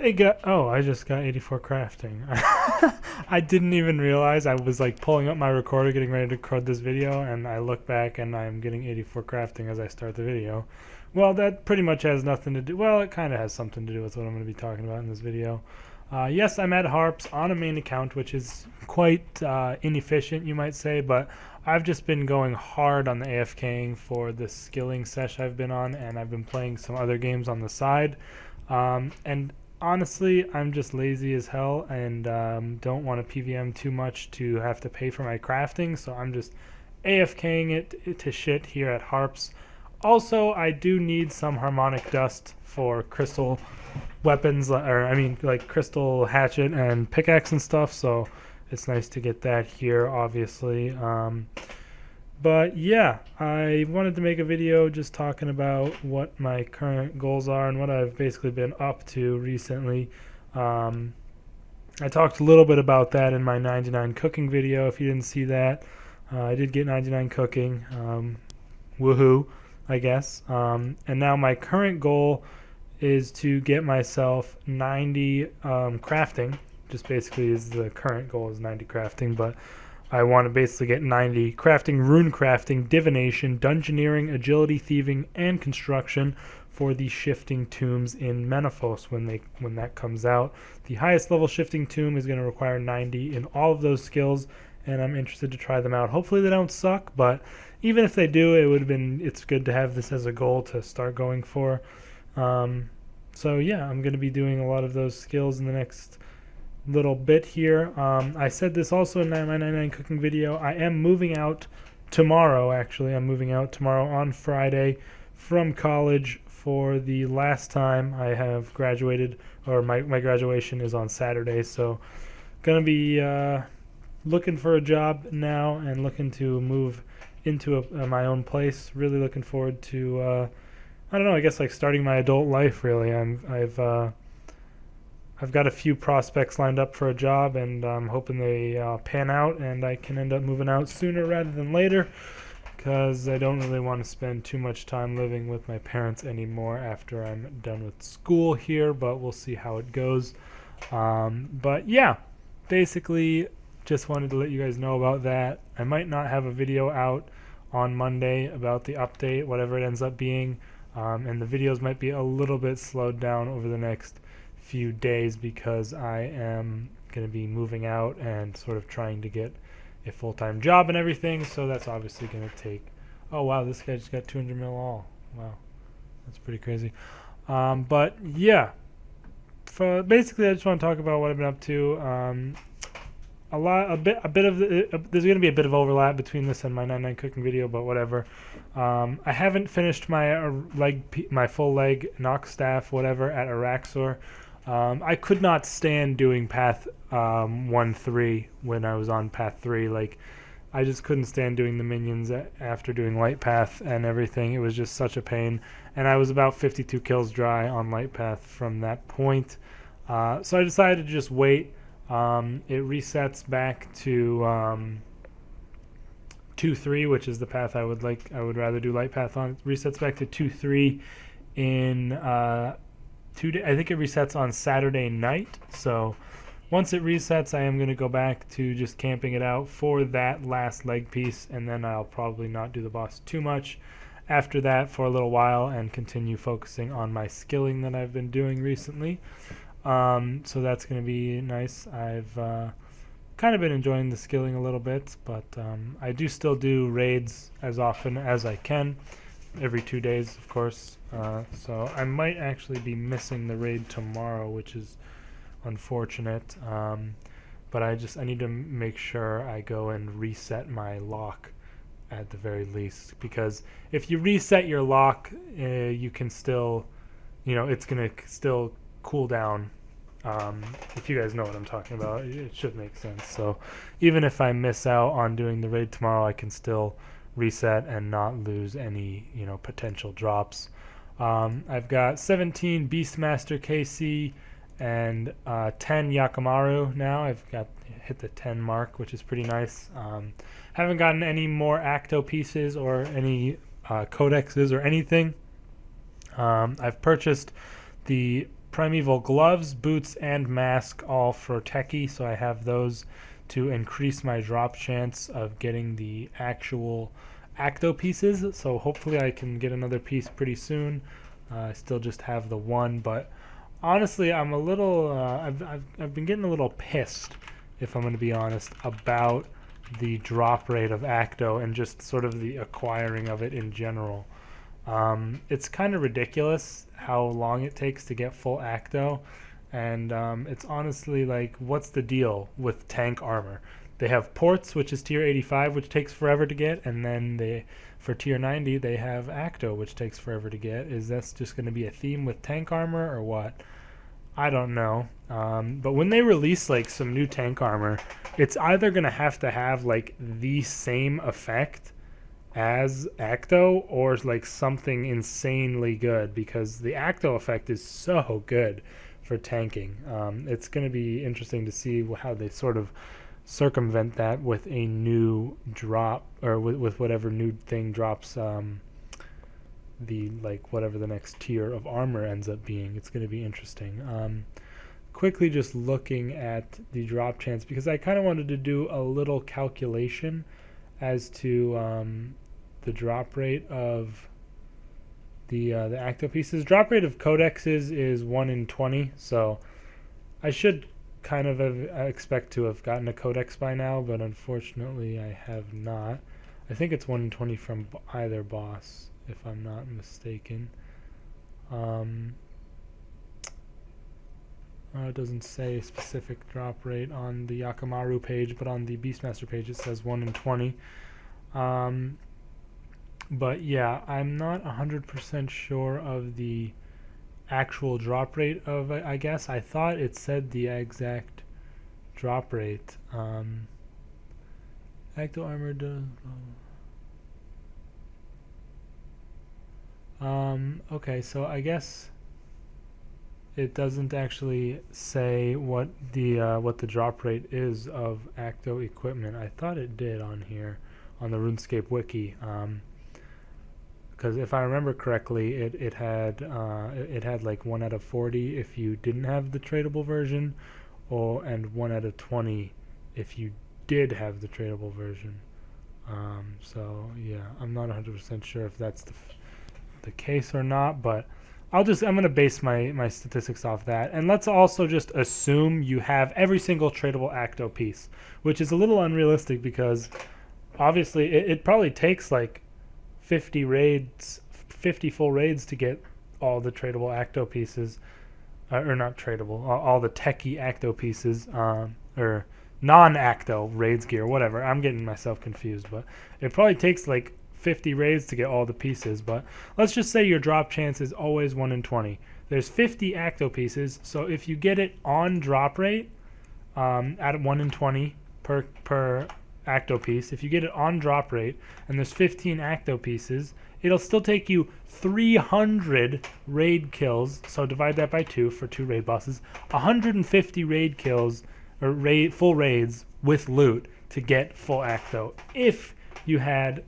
I just got 84 crafting. I didn't even realize. I was like pulling up my recorder, getting ready to record this video, and I look back and I'm getting 84 crafting as I start the video. Well, that pretty much has nothing to do. Well, it kind of has something to do with what I'm going to be talking about in this video. Yes, I'm at Harps on a main account, which is quite inefficient, you might say, but I've just been going hard on the AFKing for the skilling sesh I've been on, and I've been playing some other games on the side. And honestly, I'm just lazy as hell and don't want to PVM too much to have to pay for my crafting, so I'm just AFKing it to shit here at Harps. Also, I do need some harmonic dust for crystal weapons, or I mean like crystal hatchet and pickaxe and stuff, so it's nice to get that here, obviously. But yeah, I wanted to make a video just talking about what my current goals are and what I've basically been up to recently. I talked a little bit about that in my 99 cooking video. If you didn't see that, I did get 99 cooking. Woohoo, I guess. And now my current goal is to get myself 90 crafting. Just basically is the current goal is 90 crafting, but I want to basically get 90 crafting, rune crafting, divination, dungeoneering, agility, thieving, and construction for the shifting tombs in Menaphos when that comes out. The highest level shifting tomb is going to require 90 in all of those skills, and I'm interested to try them out. Hopefully they don't suck, but even if they do, it's good to have this as a goal to start going for. So yeah, I'm going to be doing a lot of those skills in the next little bit here. I said this also in my 99 cooking video. I am moving out tomorrow, actually. I'm moving out tomorrow on Friday from college for the last time I have graduated, or my graduation is on Saturday, so gonna be looking for a job now and looking to move into my own place. Really looking forward to I don't know, I guess like starting my adult life, really. I've got a few prospects lined up for a job, and I'm hoping they pan out and I can end up moving out sooner rather than later, because I don't really want to spend too much time living with my parents anymore after I'm done with school here, but we'll see how it goes. But yeah, basically just wanted to let you guys know about that. I might not have a video out on Monday about the update, whatever it ends up being, and the videos might be a little bit slowed down over the next few days because I am going to be moving out and sort of trying to get a full-time job and everything, so that's obviously going to take... Oh wow, this guy just got 200 mil all. Wow, that's pretty crazy. But yeah, basically I just want to talk about what I've been up to. There's going to be a bit of overlap between this and my 99 cooking video, but whatever. I haven't finished my full leg knock staff whatever at Araxor. I could not stand doing path 1-3 when I was on path 3. Like, I just couldn't stand doing the minions after doing light path and everything. It was just such a pain, and I was about 52 kills dry on light path from that point. So I decided to just wait. It resets back to 2-3, which is the path I would rather do light path on. It resets back to 2-3 in I think it resets on Saturday night. So once it resets, I am going to go back to just camping it out for that last leg piece, and then I'll probably not do the boss too much after that for a little while and continue focusing on my skilling that I've been doing recently. So that's going to be nice. I've kind of been enjoying the skilling a little bit, but I do still do raids as often as I can, every 2 days, of course. So I might actually be missing the raid tomorrow, which is unfortunate. But I need to make sure I go and reset my lock at the very least, because if you reset your lock, you can still, it's going to still cool down. If you guys know what I'm talking about, it should make sense. So even if I miss out on doing the raid tomorrow, I can still reset and not lose any potential drops. I've got 17 Beastmaster KC and 10 Yakamaru now. I've hit the 10 mark, which is pretty nice. Haven't gotten any more Acto pieces or any codexes or anything. I've purchased the Primeval gloves, boots, and mask, all for techie, so I have those to increase my drop chance of getting the actual Acto pieces. So hopefully I can get another piece pretty soon. I still just have the one, but honestly, I'm a little. I've been getting a little pissed, if I'm going to be honest, about the drop rate of Acto and just sort of the acquiring of it in general. It's kind of ridiculous how long it takes to get full Acto, and it's honestly like, what's the deal with tank armor? They have ports, which is tier 85, which takes forever to get, and then for tier 90 they have Acto, which takes forever to get. Is that just going to be a theme with tank armor or what? I don't know. But when they release like some new tank armor, it's either going to have like the same effect as Acto or like something insanely good, because the Acto effect is so good for tanking. It's going to be interesting to see how they sort of circumvent that with a new drop, or with whatever new thing drops, the like whatever the next tier of armor ends up being. It's going to be interesting. Quickly just looking at the drop chance, because I kind of wanted to do a little calculation as to the drop rate of the Acto pieces. Drop rate of codexes is 1 in 20, so I should kind of expect to have gotten a codex by now, but unfortunately I have not. I think it's 1 in 20 from either boss, if I'm not mistaken. It doesn't say a specific drop rate on the Yakamaru page, but on the Beastmaster page it says 1 in 20. But yeah, I'm not 100% sure of the actual drop rate of it, I guess. I thought it said the exact drop rate. Acto armor does... okay, so I guess it doesn't actually say what the drop rate is of Acto equipment. I thought it did on here, on the RuneScape wiki. Because if I remember correctly, it had like 1 out of 40 if you didn't have the tradable version, and 1 out of 20 if you did have the tradable version. So yeah, I'm not 100% sure if that's the case or not, but I'm going to base my statistics off that. And let's also just assume you have every single tradable Acto piece, which is a little unrealistic because obviously it probably takes like 50 full raids to get all the tradable Acto pieces, or not tradable, all the techie Acto pieces, or non-Acto raids gear, whatever. I'm getting myself confused, but it probably takes like 50 raids to get all the pieces. But let's just say your drop chance is always 1 in 20. There's 50 Acto pieces, so if you get it on drop rate, at 1 in 20 per Acto piece, if you get it on drop rate and there's 15 Acto pieces, it'll still take you 300 raid kills, so divide that by 2 for 2 raid bosses, 150 raid kills, or full raids with loot to get full Acto if you had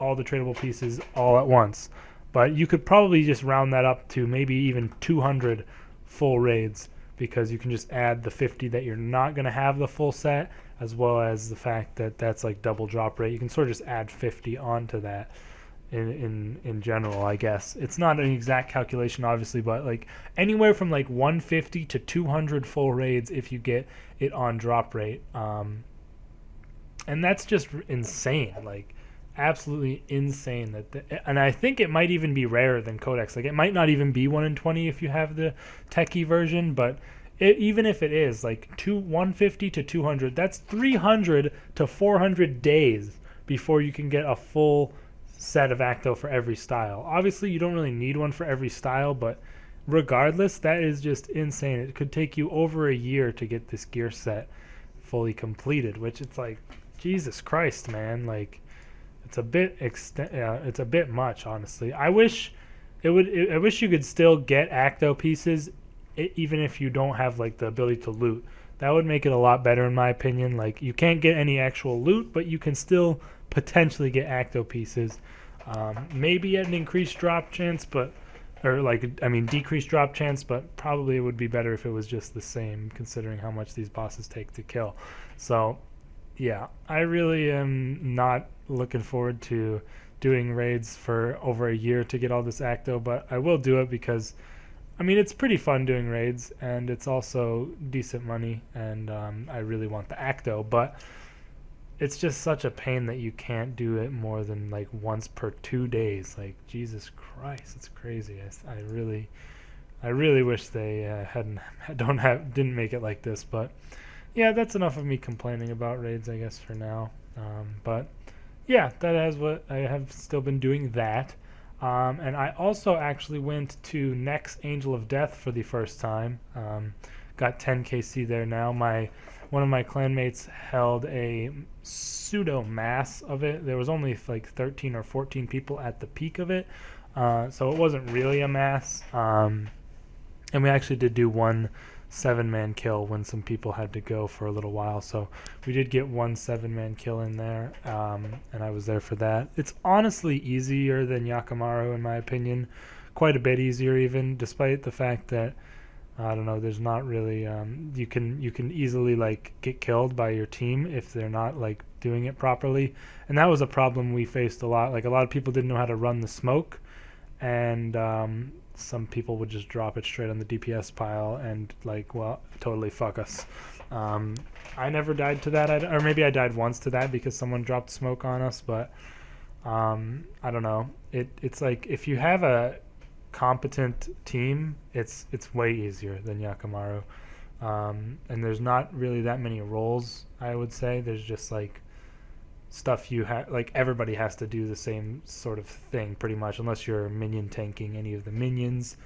all the tradable pieces all at once. But you could probably just round that up to maybe even 200 full raids, because you can just add the 50 that you're not going to have the full set, as well as the fact that that's like double drop rate. You can sort of just add 50 onto that in general, I guess. It's not an exact calculation, obviously, but like anywhere from like 150 to 200 full raids if you get it on drop rate. And that's just insane, like absolutely insane. And I think it might even be rarer than Codex. Like it might not even be 1 in 20 if you have the techie version, but even if it is like 150 to 200, that's 300 to 400 days before you can get a full set of Acto for every style. Obviously, you don't really need one for every style, but regardless, that is just insane. It could take you over a year to get this gear set fully completed, which it's like, Jesus Christ, man. Like, it's a bit much, honestly. I wish you could still get Acto pieces even if you don't have like the ability to loot. That would make it a lot better in my opinion. Like, you can't get any actual loot, but you can still potentially get Acto pieces. Maybe at an increased drop chance, but or like, I mean, decreased drop chance, but probably it would be better if it was just the same, considering how much these bosses take to kill. So yeah, I really am not looking forward to doing raids for over a year to get all this acto, but I will do it because I mean it's pretty fun doing raids and it's also decent money, and I really want the acto, but it's just such a pain that you can't do it more than like once per 2 days. Like Jesus Christ, it's crazy. I really wish they didn't make it like this, but yeah, that's enough of me complaining about raids, I guess, for now. But yeah, that is what I have still been doing that. And I also actually went to Nex Angel of Death for the first time. Got 10 KC there now. One of my clanmates held a pseudo mass of it. There was only like 13 or 14 people at the peak of it, so it wasn't really a mass. And we actually did do one 7-man kill when some people had to go for a little while, so we did get one 7-man kill in there, and I was there for that. It's honestly easier than Yakamaru in my opinion, quite a bit easier even, despite the fact that I don't know, there's not really you can easily like get killed by your team if they're not like doing it properly, and that was a problem we faced a lot. Like a lot of people didn't know how to run the smoke, and some people would just drop it straight on the DPS pile and like, well, totally fuck us. I never died to that, or maybe I died once to that because someone dropped smoke on us, but I don't know. It's like if you have a competent team, it's way easier than Yakamaru, and there's not really that many roles. I would say there's just like stuff you have, like everybody has to do the same sort of thing pretty much, unless you're minion tanking any of the minions,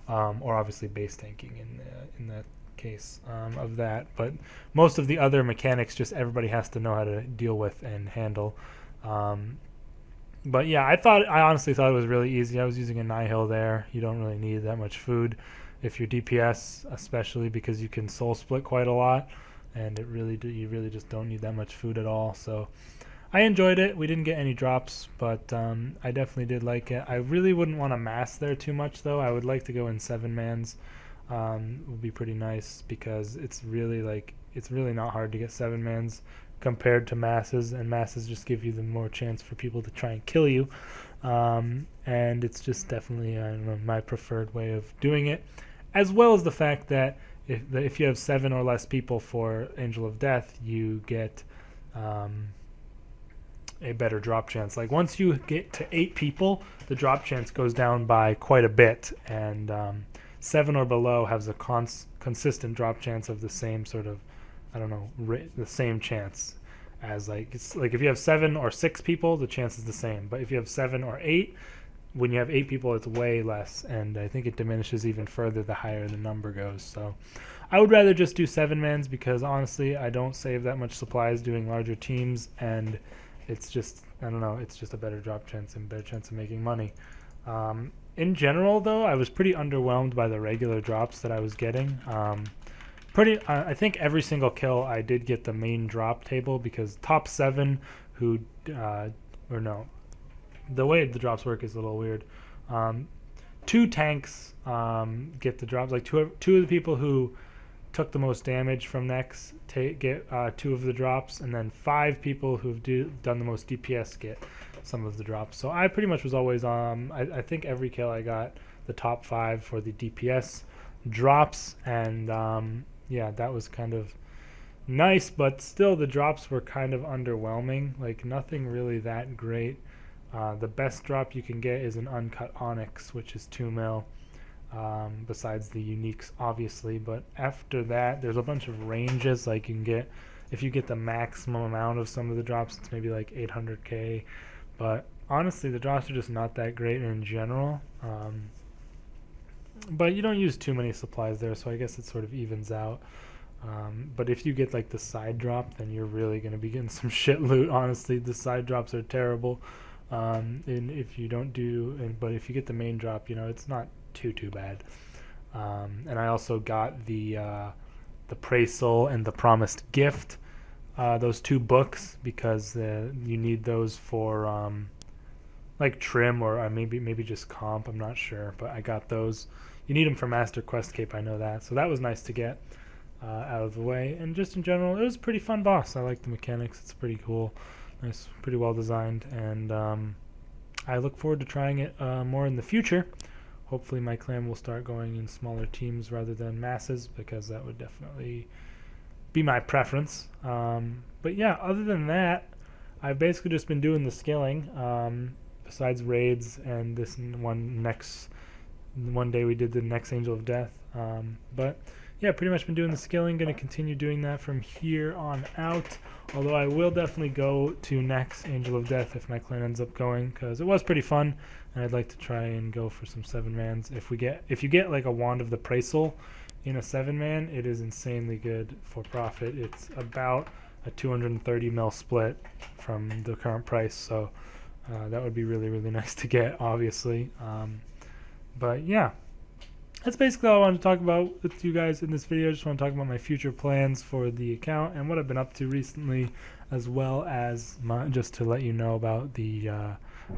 or obviously base tanking in that case of that. But most of the other mechanics, just everybody has to know how to deal with and handle. But yeah, I honestly thought it was really easy. I was using a Nihil there. You don't really need that much food if you're DPS, especially because you can soul split quite a lot, and you really just don't need that much food at all. So I enjoyed it. We didn't get any drops, but I definitely did like it. I really wouldn't want to mass there too much though. I would like to go in 7-mans. Would be pretty nice because it's really not hard to get 7-mans compared to masses, and masses just give you the more chance for people to try and kill you, and it's just definitely, I don't know, my preferred way of doing it, as well as the fact that if you have 7 or less people for Angel of Death, you get a better drop chance. Like once you get to 8 people, the drop chance goes down by quite a bit, and 7 or below has a consistent drop chance of the same sort of, I don't know, the same chance as like, it's like if you have 7 or 6 people, the chance is the same. But if you have 7 or 8, when you have 8 people, it's way less, and I think it diminishes even further the higher the number goes. So I would rather just do 7-mans because honestly, I don't save that much supplies doing larger teams, and it's just, I don't know, it's just a better drop chance and better chance of making money. In general, though, I was pretty underwhelmed by the regular drops that I was getting. I think every single kill I did get the main drop table, because top 7 who, or no, the way the drops work is a little weird. 2 tanks get the drops, like two of the people who took the most damage from Nex get 2 of the drops, and then 5 people who've done the most DPS get some of the drops. So I pretty much was always I think every kill I got the top 5 for the DPS drops, and yeah, that was kind of nice, but still the drops were kind of underwhelming, like nothing really that great. The best drop you can get is an uncut onyx, which is 2 mil, besides the uniques obviously, but after that there's a bunch of ranges. Like you can get, if you get the maximum amount of some of the drops, it's maybe like 800k, but honestly the drops are just not that great in general. But you don't use too many supplies there, so I guess it sort of evens out. But if you get like the side drop, then you're really going to be getting some shit loot. Honestly, the side drops are terrible. And if you don't but if you get the main drop, you know, it's not too bad. And I also got the Praise Soul and the Promised Gift, those 2 books, because you need those for like trim or maybe just comp. I'm not sure, but I got those. You need them for Master Quest Cape, I know that. So that was nice to get out of the way. And just in general, it was a pretty fun boss. I like the mechanics. It's pretty cool, nice, pretty well designed, and I look forward to trying it more in the future. Hopefully my clan will start going in smaller teams rather than masses, because that would definitely be my preference. But yeah, other than that, I've basically just been doing the skilling, besides raids and this one day we did the next Angel of Death. But yeah, pretty much been doing the skilling. Going to continue doing that from here on out. Although I will definitely go to next Angel of Death if my clan ends up going, because it was pretty fun, and I'd like to try and go for some 7-mans. If you get like a Wand of the Praesel in a 7-man, it is insanely good for profit. It's about a 230 mil split from the current price, so that would be really, really nice to get, obviously. But yeah, that's basically all I wanted to talk about with you guys in this video. I just want to talk about my future plans for the account and what I've been up to recently, as well as just to let you know about the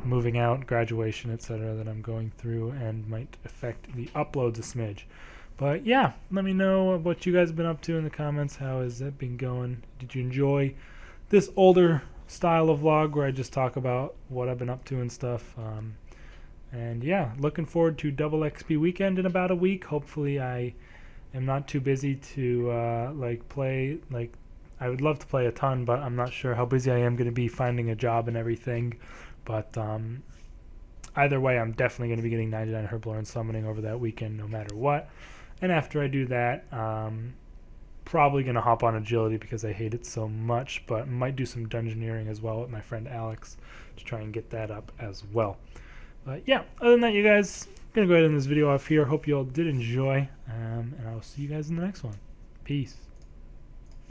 moving out, graduation, etc. that I'm going through and might affect the uploads a smidge. But yeah, let me know what you guys have been up to in the comments. How has it been going? Did you enjoy this older style of vlog where I just talk about what I've been up to and stuff? And yeah, looking forward to Double XP weekend in about a week. Hopefully I am not too busy to play. I would love to play a ton, but I'm not sure how busy I am going to be finding a job and everything. But either way, I'm definitely going to be getting 99 Herblore and summoning over that weekend no matter what. And after I do that, probably going to hop on agility because I hate it so much, but might do some dungeoneering as well with my friend Alex to try and get that up as well. But yeah, other than that, you guys, going to go ahead and end this video off here. Hope you all did enjoy, and I will see you guys in the next one. Peace.